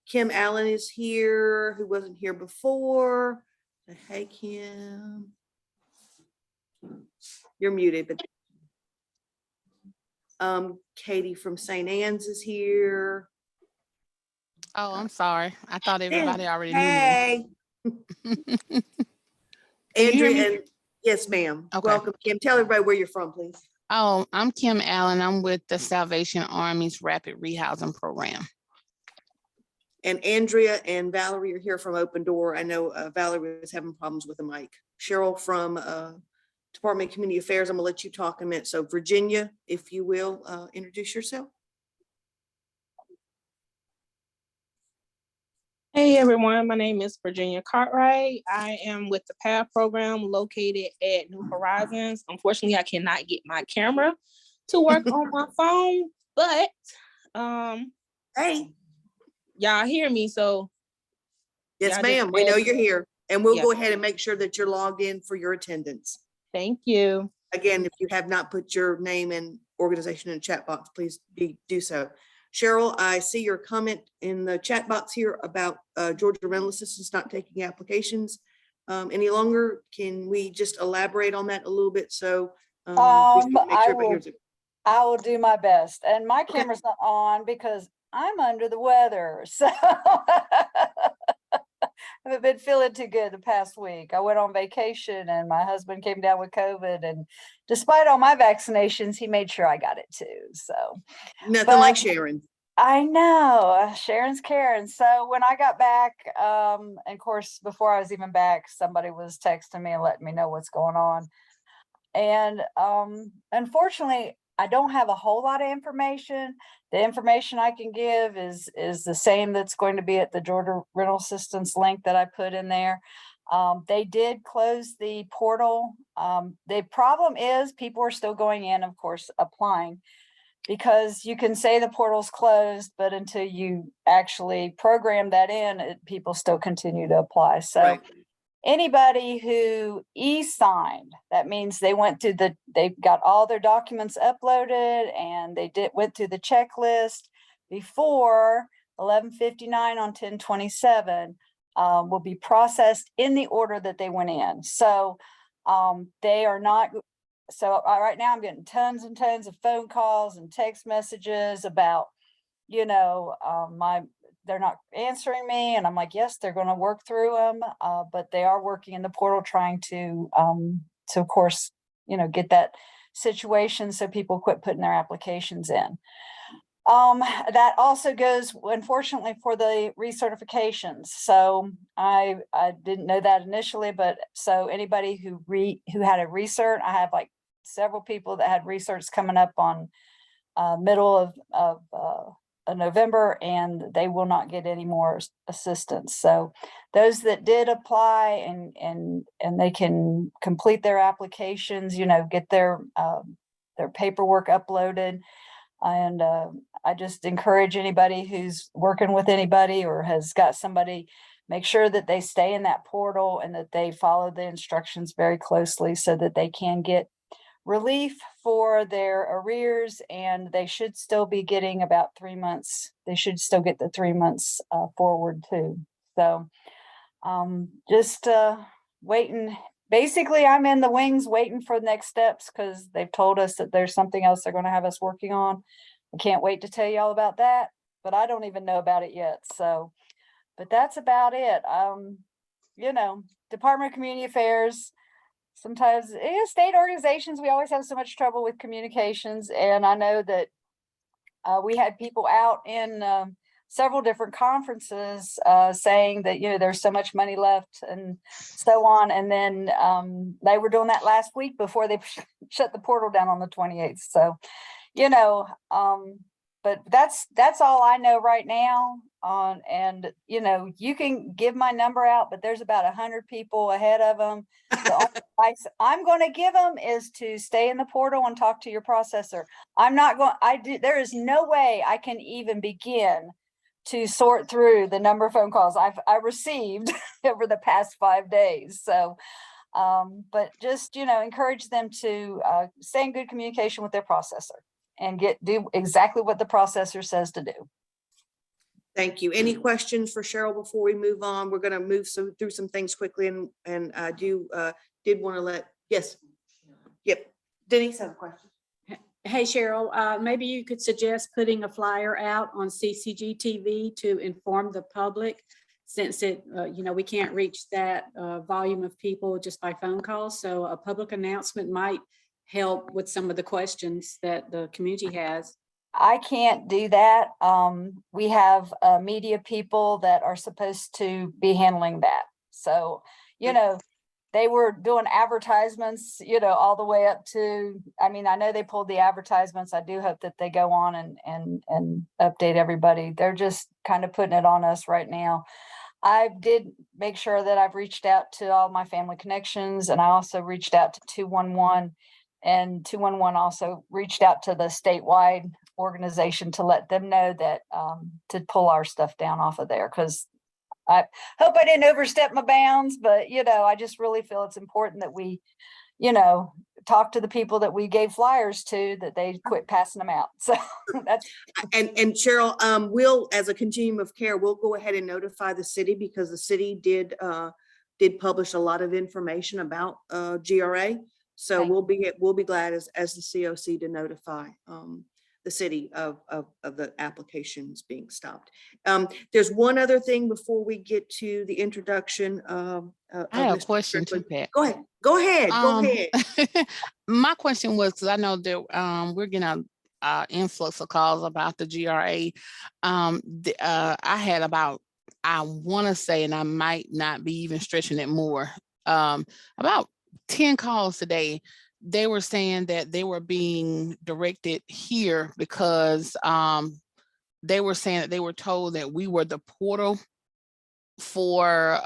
Kim Allen is here, who wasn't here before. Hey, Kim. You're muted, but Katie from St. Anne's is here. Oh, I'm sorry. I thought everybody already knew me. Hey. Andrea, and yes, ma'am. Okay. Welcome, Kim. Tell everybody where you're from, please. Oh, I'm Kim Allen. I'm with the Salvation Army's Rapid Rehousing Program. And Andrea and Valerie are here from Open Door. I know Valerie was having problems with the mic. Cheryl from Department of Community Affairs, I'm gonna let you talk in a minute. So Virginia, if you will, introduce yourself. Hey everyone, my name is Virginia Cartwright. I am with the PATH program located at New Horizons. Unfortunately, I cannot get my camera to work on my phone, but hey, y'all hear me, so. Yes, ma'am, we know you're here. And we'll Yeah. go ahead and make sure that you're logged in for your attendance. Thank you. Again, if you have not put your name and organization in the chat box, please do so. Cheryl, I see your comment in the chat box here about Georgia Rental Assistance not taking applications any longer. Can we just elaborate on that a little bit? So we can make sure everybody hears it. I will do my best. And my camera's not on because I'm under the weather. So I haven't been feeling too good the past week. I went on vacation and my husband came down with COVID, and despite all my vaccinations, he made sure I got it too. So Nothing like Sharon. I know, Sharon's Karen. So when I got back, and of course, before I was even back, somebody was texting me and letting me know what's going on. And unfortunately, I don't have a whole lot of information. The information I can give is the same that's going to be at the Georgia Rental Assistance link that I put in there. They did close the portal. The problem is people are still going in, of course, applying, because you can say the portal's closed, but until you actually program that in, people still continue to apply. So anybody who e-signed, that means they went to they got all their documents uploaded and they went through the checklist before 11:59 on 10/27, will be processed in the order that they went in. So they are not. So right now I'm getting tons and tons of phone calls and text messages about, they're not answering me. And I'm like, yes, they're going to work through them. But they are working in the portal trying to of course, get that situation so people quit putting their applications in. That also goes, unfortunately, for the recertifications. So I didn't know that initially, but so anybody who had a recert, I have like several people that had recerts coming up on middle of November, and they will not get any more assistance. So those that did apply and they can complete their applications, get their paperwork uploaded. And I just encourage anybody who's working with anybody or has got somebody, make sure that they stay in that portal and that they follow the instructions very closely so that they can get relief for their arrears, and they should still be getting about 3 months. They should still get the 3 months forward too. So just waiting. Basically, I'm in the wings waiting for the next steps because they've told us that there's something else they're going to have us working on. I can't wait to tell you all about that, but I don't even know about it yet. So, but that's about it. Department of Community Affairs, sometimes state organizations, we always have so much trouble with communications. And I know that we had people out in several different conferences saying that, there's so much money left and so on. And then they were doing that last week before they shut the portal down on the 28th. So, but that's all I know right now. And you can give my number out, but there's about 100 people ahead of them. The only advice I'm going to give them is to stay in the portal and talk to your processor. There is no way I can even begin to sort through the number of phone calls I received over the past 5 days. So, but just, encourage them to stay in good communication with their processor and do exactly what the processor says to do. Thank you. Any questions for Cheryl before we move on? We're going to move through some things quickly, and I did want to yes. Yep. Denise has a question. Hey, Cheryl, maybe you could suggest putting a flyer out on CCG TV to inform the public, since we can't reach that volume of people just by phone calls. So a public announcement might help with some of the questions that the community has. I can't do that. We have media people that are supposed to be handling that. So, they were doing advertisements, all the way up to, I know they pulled the advertisements. I do hope that they go on and update everybody. They're just kind of putting it on us right now. I did make sure that I've reached out to all my family connections, and I also reached out to 211, and 211 also reached out to the statewide organization to let them know that to pull our stuff down off of there, because I hope I didn't overstep my bounds, but I just really feel it's important that we, talk to the people that we gave flyers to, that they quit passing them out. So that's, And Cheryl, we'll, as a continuum of care, we'll go ahead and notify the city, because the city did publish a lot of information about GRA. So we'll be glad as the COC to notify the city of the applications being stopped. There's one other thing before we get to the introduction of I have a Mr. question too, Strickland. Pat. Go ahead. My question was, because I know that we're getting a influx of calls about the GRA. I had about, I want to say, and I might not be even stretching it more, about 10 calls today. They were saying that they were being directed here because they were saying that they were told that we were the portal for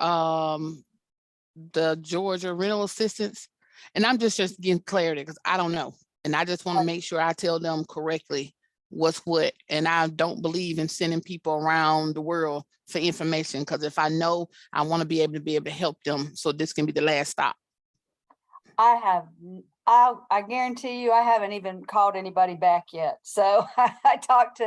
the Georgia rental assistance. And I'm just getting clarity, because I don't know. And I just want to make sure I tell them correctly what's what. And I don't believe in sending people around the world for information, because if I know, I want to be able to help them. So this can be the last stop. I guarantee you, I haven't even called anybody back yet. So I talked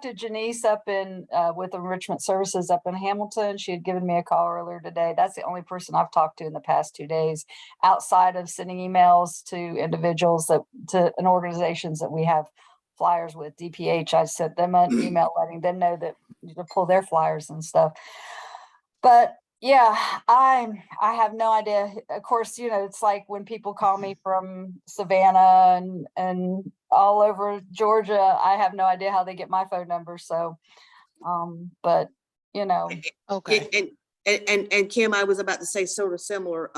to Janice up in with Enrichment Services up in Hamilton. She had given me a call earlier today. That's the only person I've talked to in the past 2 days, outside of sending emails to individuals and organizations that we have flyers with. DPH, I sent them an email letting them know that to pull their flyers and stuff. But yeah, I have no idea. Of course, it's like when people call me from Savannah and all over Georgia, I have no idea how they get my phone number. So, but okay. And Kim, I was about to say sort of similar.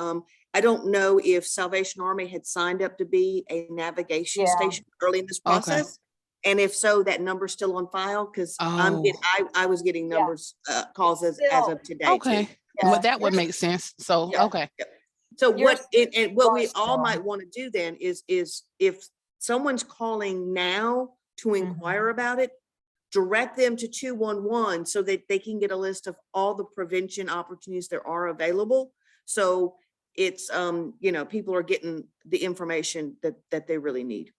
I don't know if Salvation Army had signed up to be a navigation station early in this process. And if so, that number's still on file, because I was getting numbers, calls as of today. Okay. Too. Well, that would make sense. So, okay. So what we all might want to do then is if someone's calling now to inquire about it, direct them to 211 so that they can get a list of all the prevention opportunities there are available. So it's, people are getting the information that they really need.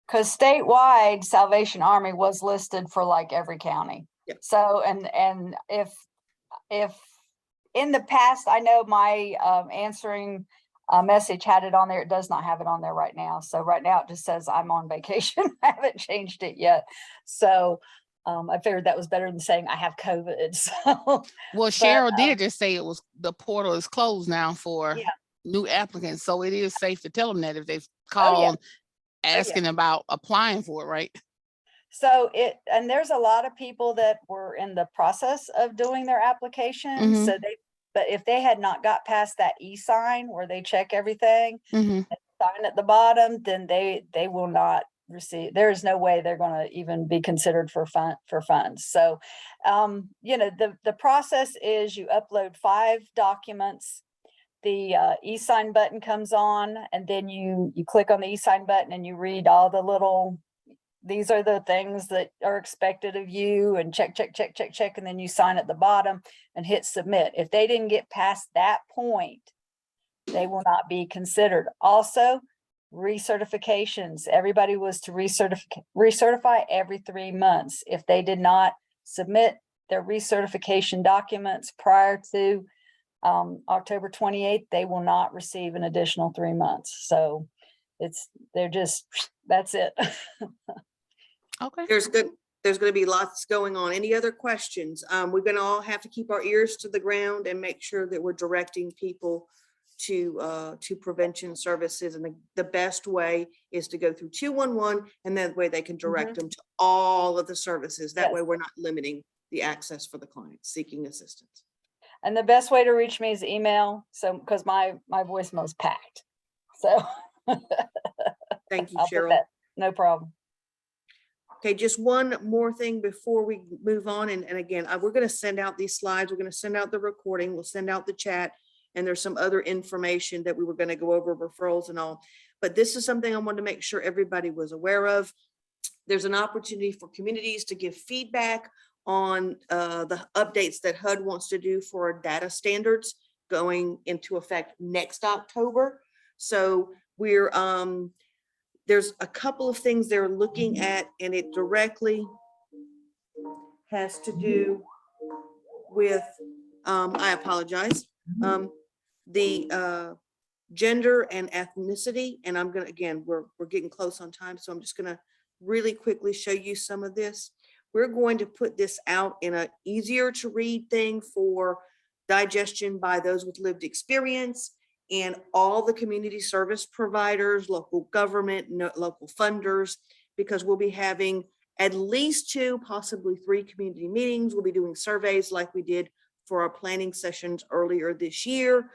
Because statewide, Salvation Army was listed for like every county. Yep. So, and if in the past, I know my answering message had it on there. It does not have it on there right now. So right now it just says I'm on vacation. I haven't changed it yet. So I figured that was better than saying I have COVID. So, well, Cheryl did just say it was, the portal is closed now for new applicants. So it is safe to tell them that if they've called asking about applying for it, right? So and there's a lot of people that were in the process of doing their application. So but if they had not got past that e-sign where they check everything and sign at the bottom, then they will not receive. There is no way they're going to even be considered for funds. So, the process is you upload 5 documents. The e-sign button comes on, and then you click on the e-sign button and you read all the little, these are the things that are expected of you, and check, and then you sign at the bottom and hit submit. If they didn't get past that point, they will not be considered. Also, recertifications. Everybody was to recertify every 3 months. If they did not submit their recertification documents prior to October 28th, they will not receive an additional 3 months. So that's it. Okay. There's going to be lots going on. Any other questions? We're going to all have to keep our ears to the ground and make sure that we're directing people to prevention services. And the best way is to go through 211, and that way they can direct them to all of the services. That way we're not limiting the access for the client seeking assistance. And the best way to reach me is email. So, because my voicemail is packed. So thank you, I'll put Cheryl. that. No problem. Okay, just one more thing before we move on. And again, we're going to send out these slides. We're going to send out the recording. We'll send out the chat. And there's some other information that we were going to go over, referrals and all. But this is something I wanted to make sure everybody was aware of. There's an opportunity for communities to give feedback on the updates that HUD wants to do for our data standards going into effect next October. So we're, there's a couple of things they're looking at, and it directly has to do with, I apologize, the gender and ethnicity. And I'm gonna, again, we're getting close on time, so I'm just gonna really quickly show you some of this. We're going to put this out in a easier to read thing for digestion by those with lived experience and all the community service providers, local government, local funders, because we'll be having at least 2, possibly 3 community meetings. We'll be doing surveys like we did for our planning sessions earlier this year,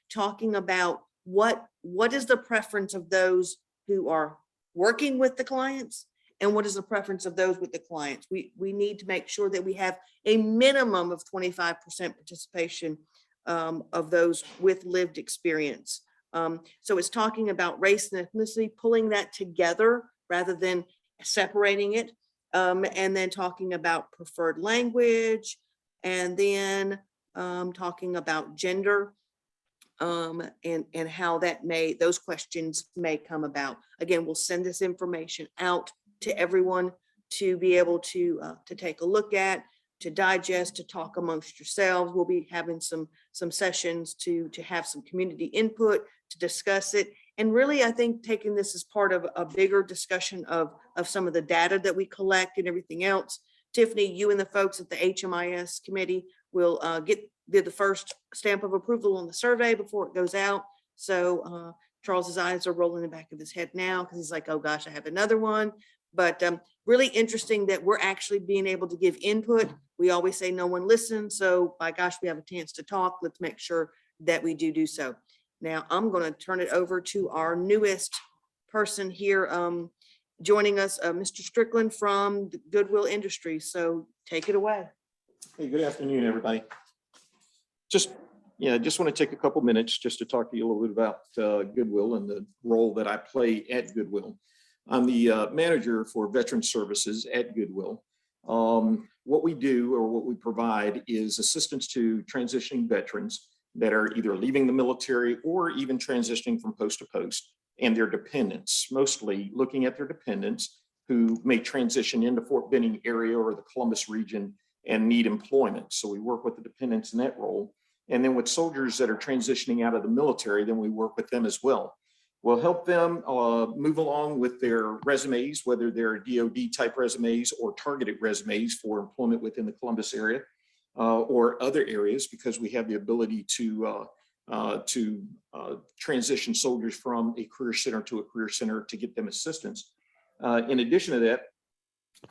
talking about what is the preference of those who are working with the clients and what is the preference of those with the clients. We need to make sure that we have a minimum of 25% participation of those with lived experience. So it's talking about race and ethnicity, pulling that together rather than separating it, and then talking about preferred language, and then talking about gender, and how that those questions may come about. Again, we'll send this information out to everyone to be able to take a look at, to digest, to talk amongst yourselves. We'll be having some sessions to have some community input, to discuss it. And really, I think taking this as part of a bigger discussion of some of the data that we collect and everything else. Tiffany, you and the folks at the HMIS committee will get the first stamp of approval on the survey before it goes out. So Charles's eyes are rolling in the back of his head now because he's like, oh gosh, I have another one. But really interesting that we're actually being able to give input. We always say no one listens. So by gosh, we have a chance to talk. Let's make sure that we do so. Now I'm going to turn it over to our newest person here joining us, Mr. Strickland from Goodwill Industries. So take it away. Hey, good afternoon, everybody. Just want to take a couple minutes just to talk to you a little bit about Goodwill and the role that I play at Goodwill. I'm the manager for Veteran Services at Goodwill. What we do or what we provide is assistance to transitioning veterans that are either leaving the military or even transitioning from post to post, and their dependents, mostly looking at their dependents who may transition into Fort Benning area or the Columbus region and need employment. So we work with the dependents in that role. And then with soldiers that are transitioning out of the military, then we work with them as well. We'll help them move along with their resumes, whether they're DoD type resumes or targeted resumes for employment within the Columbus area or other areas, because we have the ability to transition soldiers from a career center to a career center to get them assistance. In addition to that,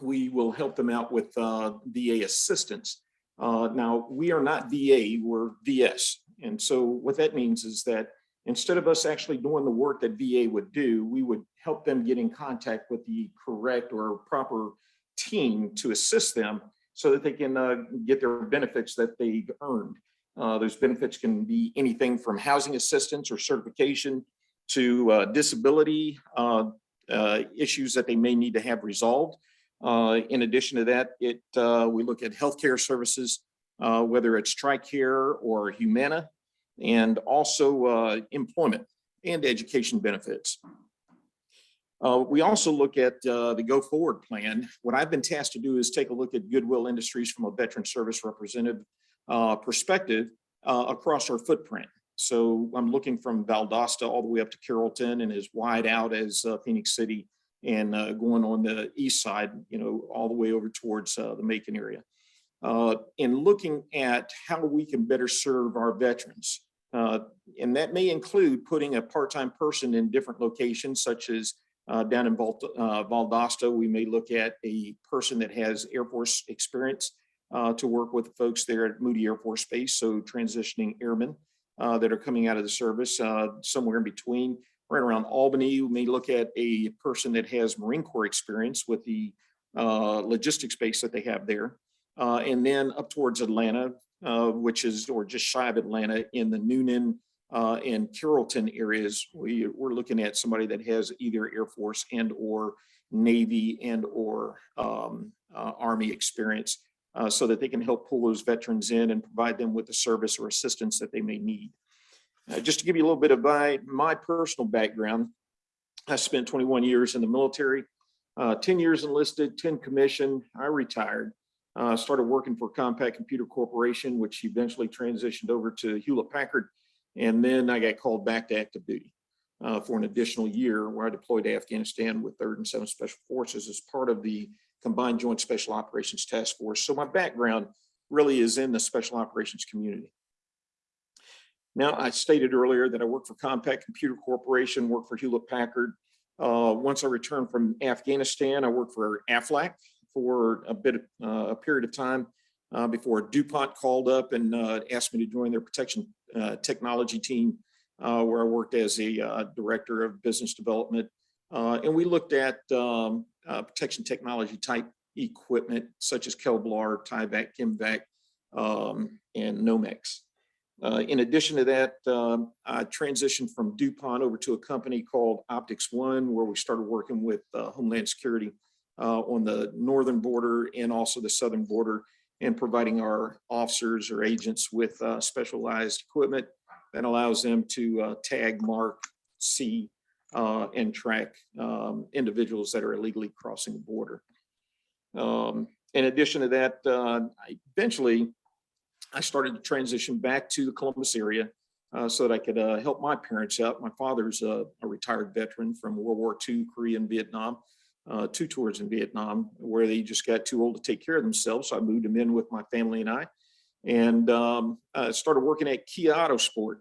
we will help them out with VA assistance. Now, we are not VA, we're VS. And so what that means is that instead of us actually doing the work that VA would do, we would help them get in contact with the correct or proper team to assist them so that they can get their benefits that they've earned. Those benefits can be anything from housing assistance or certification to disability issues that they may need to have resolved. In addition to that, we look at healthcare services, whether it's TRICARE or Humana, and also employment and education benefits. We also look at the Go Forward plan. What I've been tasked to do is take a look at Goodwill Industries from a veteran service representative perspective across our footprint. So I'm looking from Valdosta all the way up to Carrollton and as wide out as Phoenix City, and going on the east side, all the way over towards the Macon area. In looking at how we can better serve our veterans. And that may include putting a part-time person in different locations, such as down in Valdosta, we may look at a person that has Air Force experience to work with folks there at Moody Air Force Base, so transitioning airmen that are coming out of the service, somewhere in between. Right around Albany, we may look at a person that has Marine Corps experience with the logistics base that they have there. And then up towards Atlanta, which is, or just shy of Atlanta, in the Noonan and Carrollton areas, we're looking at somebody that has either Air Force and or Navy and or Army experience so that they can help pull those veterans in and provide them with the service or assistance that they may need. Just to give you a little bit of my personal background, I spent 21 years in the military, 10 years enlisted, 10 commissioned. I retired, started working for Compaq Computer Corporation, which eventually transitioned over to Hewlett Packard. And then I got called back to active duty for an additional year, where I deployed to Afghanistan with 3rd and 7th Special Forces as part of the Combined Joint Special Operations Task Force. So my background really is in the special operations community. Now, I stated earlier that I work for Compaq Computer Corporation, work for Hewlett Packard. Once I returned from Afghanistan, I worked for AFLAC for a period of time before DuPont called up and asked me to join their protection technology team, where I worked as a director of business development. And we looked at protection technology type equipment such as Kevlar, Tyvek, Kimvac, and Nomex. In addition to that, I transitioned from DuPont over to a company called Optics One, where we started working with Homeland Security on the northern border and also the southern border, and providing our officers or agents with specialized equipment that allows them to tag, mark, see, and track individuals that are illegally crossing the border. In addition to that, I started to transition back to the Columbus area so that I could help my parents out. My father's a retired veteran from World War II, Korea, and Vietnam, 2 tours in Vietnam, where they just got too old to take care of themselves. So I moved them in with my family and I, and started working at Kia Autosport.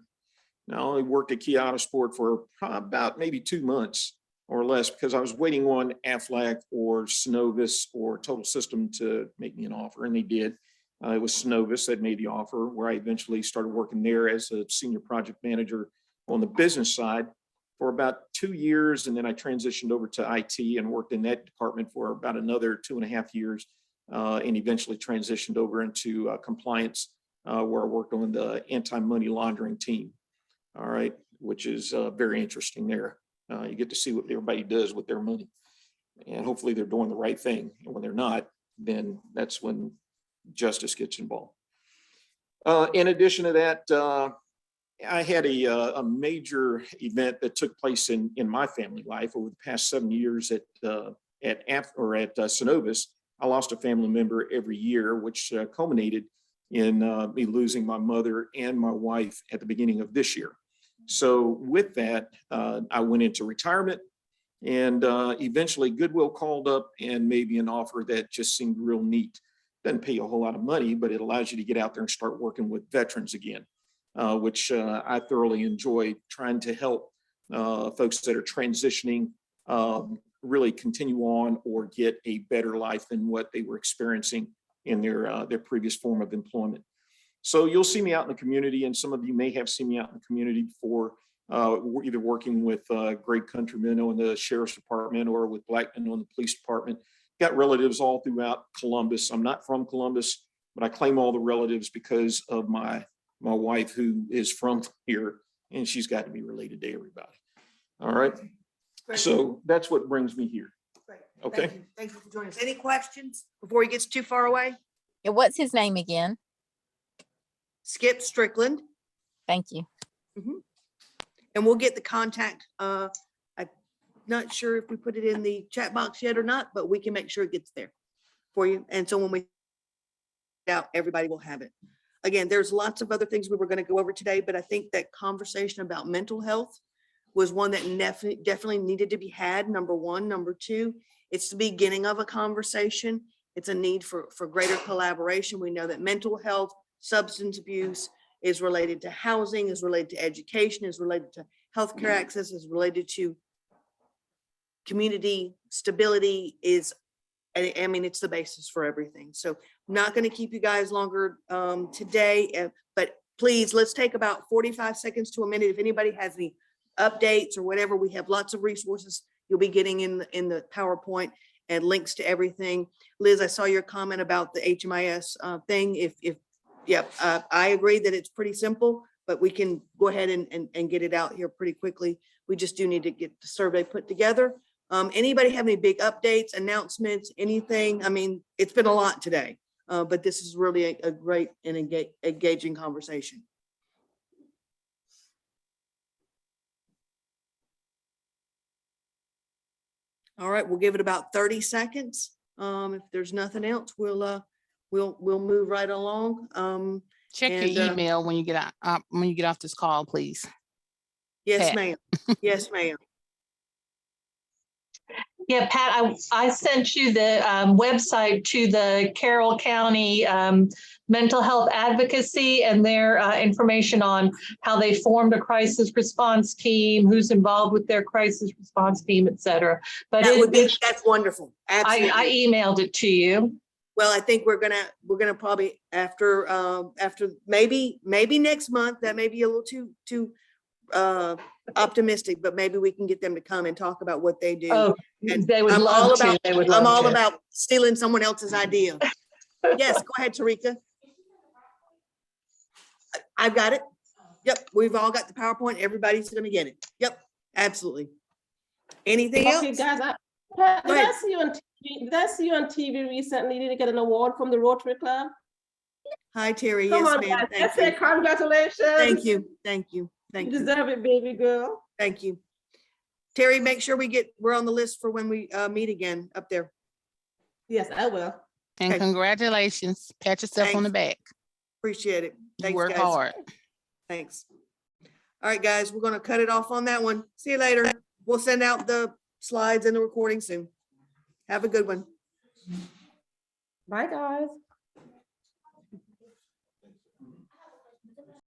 Now, I only worked at Kia Autosport for about maybe 2 months or less, because I was waiting on Aflac or Synovus or Total System to make me an offer, and they did. It was Synovus that made the offer, where I eventually started working there as a senior project manager on the business side for about 2 years. And then I transitioned over to IT and worked in that department for about another 2.5 years, and eventually transitioned over into compliance, where I worked on the anti-money laundering team. All right, which is very interesting there. You get to see what everybody does with their money, and hopefully they're doing the right thing. And when they're not, then that's when justice gets involved. In addition to that, I had a major event that took place in my family life over the past 7 years at Synovus. I lost a family member every year, which culminated in me losing my mother and my wife at the beginning of this year. So with that, I went into retirement, and eventually Goodwill called up and made me an offer that just seemed real neat. Doesn't pay a whole lot of money, but it allows you to get out there and start working with veterans again, which I thoroughly enjoy, trying to help folks that are transitioning really continue on or get a better life than what they were experiencing in their previous form of employment. So you'll see me out in the community, and some of you may have seen me out in the community before, either working with Great Countrymen on the Sheriff's Department or with Blackman on the Police Department. Got relatives all throughout Columbus. I'm not from Columbus, but I claim all the relatives because of my wife, who is from here, and she's got to be related to everybody. All right. Great. So that's what brings me here. Great. Okay. Thank you for joining us. Any questions before he gets too far away? Yeah, what's his name again? Skip Strickland. Thank you. And we'll get the contact. I'm not sure if we put it in the chat box yet or not, but we can make sure it gets there for you. And so when we out, everybody will have it. Again, there's lots of other things we were going to go over today, but I think that conversation about mental health was one that definitely needed to be had. Number one. Number two, it's the beginning of a conversation. It's a need for greater collaboration. We know that mental health, substance abuse is related to housing, is related to education, is related to healthcare access, is related to community stability. I mean, it's the basis for everything. So I'm not going to keep you guys longer today, but please, let's take about 45 seconds to a minute. If anybody has any updates or whatever, we have lots of resources you'll be getting in the PowerPoint and links to everything. Liz, I saw your comment about the HMIS thing. I agree that it's pretty simple, but we can go ahead and get it out here pretty quickly. We just do need to get the survey put together. Anybody have any big updates, announcements, anything? I mean, it's been a lot today. But this is really a great and engaging conversation. All right, we'll give it about 30 seconds. If there's nothing else, we'll move right along. Check and, your email when you get out, when you get off this call, please. Yes, Pat. ma'am. Yes, ma'am. Yeah, Pat, I sent you the website to the Carroll County Mental Health Advocacy and their information on how they formed a crisis response team, who's involved with their crisis response team, et cetera. But That's wonderful. Absolutely. I emailed it to you. Well, I think we're gonna probably after maybe next month, that may be a little too optimistic, but maybe we can get them to come and talk about what they do. Oh, And they would I'm love all to. about, They would I'm love all to. about stealing someone else's idea. Yes, go ahead, Tarika. I've got it. Yep, we've all got the PowerPoint. Everybody's gonna get it. Yep, absolutely. Anything else? Okay, guys, Go did ahead. I see you on TV? Did I see you on TV recently? Did you get an award from the Rotary Club? Hi, Terry. Come Yes, on, ma'am. guys. Thank Let's say you. congratulations. Thank you. Thank you. You Thank you. deserve it, baby girl. Thank you. Terry, make sure we're on the list for when we meet again up there. Yes, I will. And Okay. congratulations. Pat yourself on the back. Appreciate it. You Thanks, work guys. hard. Thanks. All right, guys, we're gonna cut it off on that one. See you later. We'll send out the slides and the recording soon. Have a good one. Bye, guys.